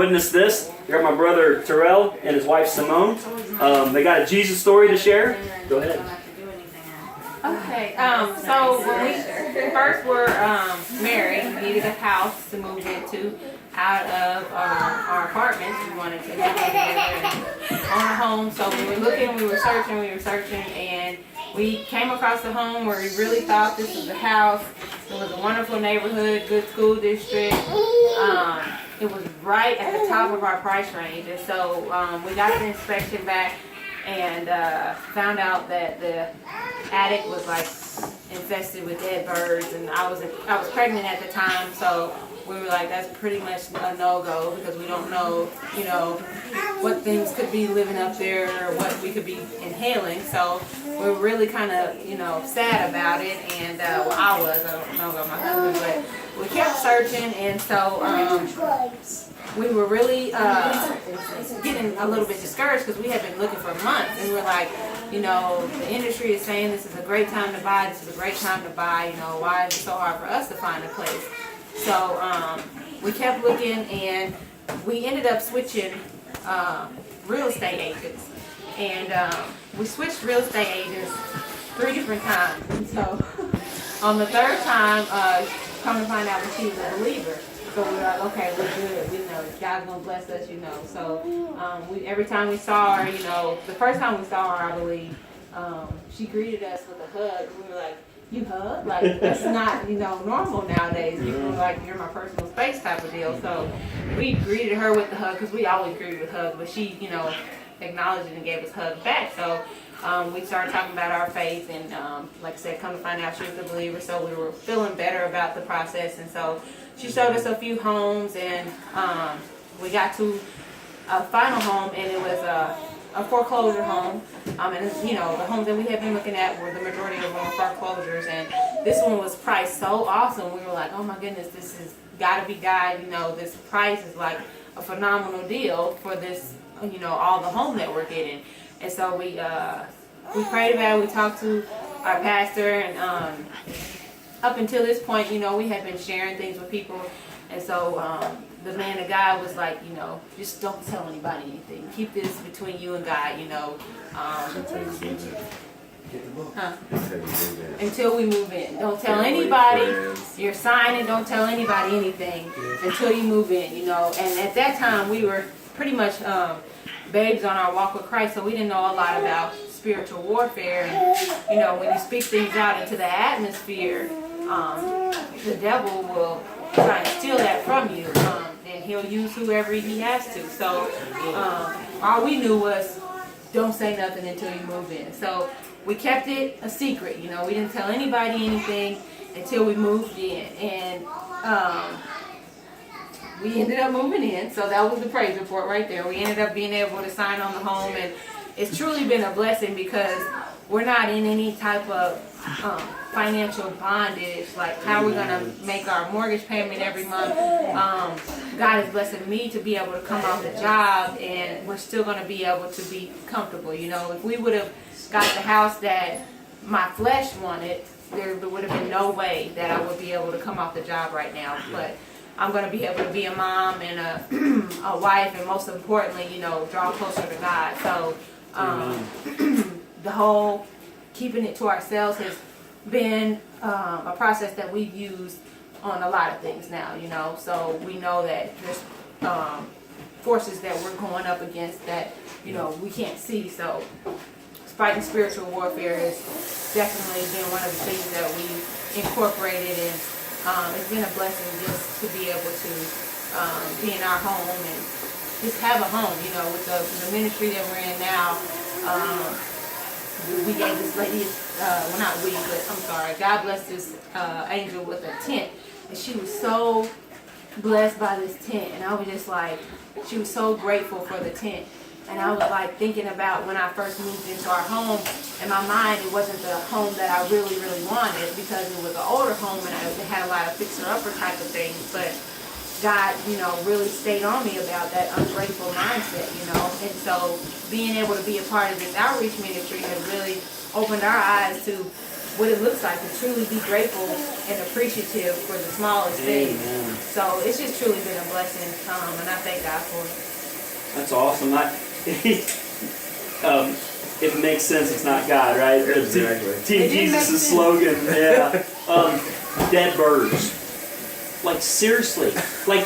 Witness this. You got my brother Terrail and his wife Simone. They got a Jesus story to share. Go ahead. Okay, so when we first were married, we needed a house to move into out of our apartments. We wanted to get together and own a home. So we were looking, we were searching, and we came across a home where we really thought this was a house. It was a wonderful neighborhood, good school district. It was right at the top of our price range, and so we got the inspection back and found out that the attic was like infested with dead birds, and I was pregnant at the time, so we were like, that's pretty much a no-go because we don't know, you know, what things could be living up there or what we could be inhaling. So we were really kind of, you know, sad about it, and well, I don't know about my husband, but we kept searching, and so we were really getting a little bit discouraged because we had been looking for months, and we're like, you know, the industry is saying this is a great time to buy, this is a great time to buy, you know, why is it so hard for us to find a place? So we kept looking, and we ended up switching real estate agents, and we switched real estate agents 3 different times, and so on the 3rd time, come to find out that she was a believer. So we were like, okay, we're good. We know God's gonna bless us, you know. So every time we saw her, you know, the first time we saw her, I believe, she greeted us with a hug. We were like, you hug? Like, that's not, you know, normal nowadays. People are like, you're my personal space type of deal. So we greeted her with the hug because we always greet with hugs, but she, you know, acknowledged it and gave us hugs back. So we started talking about our faith, and like I said, come to find out she was a believer. So we were feeling better about the process, and so she showed us a few homes, and we got to a final home, and it was a foreclosure home. And you know, the homes that we had been looking at were the majority of them were foreclosures, and this one was priced so awesome. We were like, oh my goodness, this has got to be God. You know, this price is like a phenomenal deal for this, you know, all the home that we're getting. And so we prayed about it. We talked to our pastor, and up until this point, you know, we had been sharing things with people, and so the man of God was like, you know, just don't tell anybody anything. Keep this between you and God, you know. Until we move in. Don't tell anybody. You're signing. Don't tell anybody anything until you move in, you know. And at that time, we were pretty much babes on our walk with Christ, so we didn't know a lot about spiritual warfare. And you know, when you speak things out into the atmosphere, the devil will try and steal that from you, and he'll use whoever he has to. So all we knew was don't say nothing until you move in. So we kept it a secret, you know. We didn't tell anybody anything until we moved in, and we ended up moving in. So that was the praise report right there. We ended up being able to sign on the home, and it's truly been a blessing because we're not in any type of financial bondage, like how we're going to make our mortgage payment every month. God is blessing me to be able to come off the job, and we're still going to be able to be comfortable. You know, if we would have got the house that my flesh wanted, there would have been no way that I would be able to come off the job right now. But I'm going to be able to be a mom and a wife, and most importantly, you know, draw closer to God. So the whole keeping it to ourselves has been a process that we've used on a lot of things now, you know. So we know that there's forces that we're going up against that, you know, we can't see. So fighting spiritual warfare has definitely been one of the things that we incorporated, and it's been a blessing just to be able to be in our home and just have a home, you know. With the ministry that we're in now, we gave this lady, well not we, but I'm sorry, God blessed this angel with a tent, and she was so blessed by this tent, and I was just like, she was so grateful for the tent. And I was like thinking about when I first moved into our home. In my mind, it wasn't the home that I really, really wanted because it was an older home and it had a lot of fixer-upper type of things. But God, you know, really stayed on me about that ungrateful mindset, you know. And so being able to be a part of this outreach ministry has really opened our eyes to what it looks like to truly be grateful and appreciative for the smallest things. Amen. So it's just truly been a blessing, and I thank God for it. That's awesome. It makes sense it's not God, right? Exactly. Team Jesus' slogan. Yeah. Dead birds. Like, seriously. Like,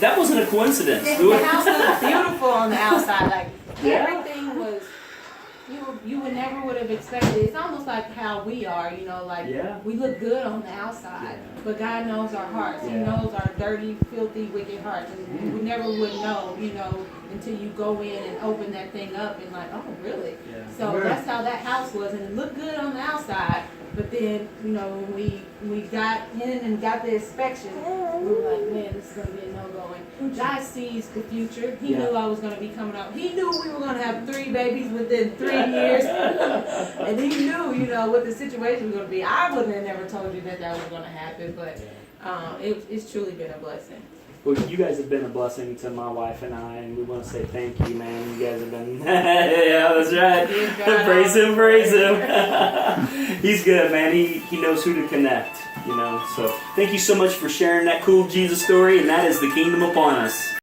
that wasn't a coincidence. The house looked beautiful on the outside. Like, Yeah. everything was, you would never would have expected it. It's almost like how we are, like Yeah. we look good on the outside, but God knows our hearts. He Yeah. knows our dirty, filthy, wicked hearts. And we never would know, until you go in and open that thing up and like, oh, really? Yeah. So that's how that house was, and it looked good on the outside. But then, when we got in and got the inspection, we were like, man, this is going to be a no-go. And God sees the future. He knew I was going to be coming out. He knew we were going to have 3 babies within 3 years. And he knew, what the situation was going to be. I wouldn't have never told you that was going to happen, but it's truly been a blessing. Well, you guys have been a blessing to my wife and I, and we want to say thank you, man. You guys have been, yeah, that's right. Praise him, praise him. He's good, man. He knows who to connect, So thank you so much for sharing that cool Jesus story, and that is the kingdom upon us.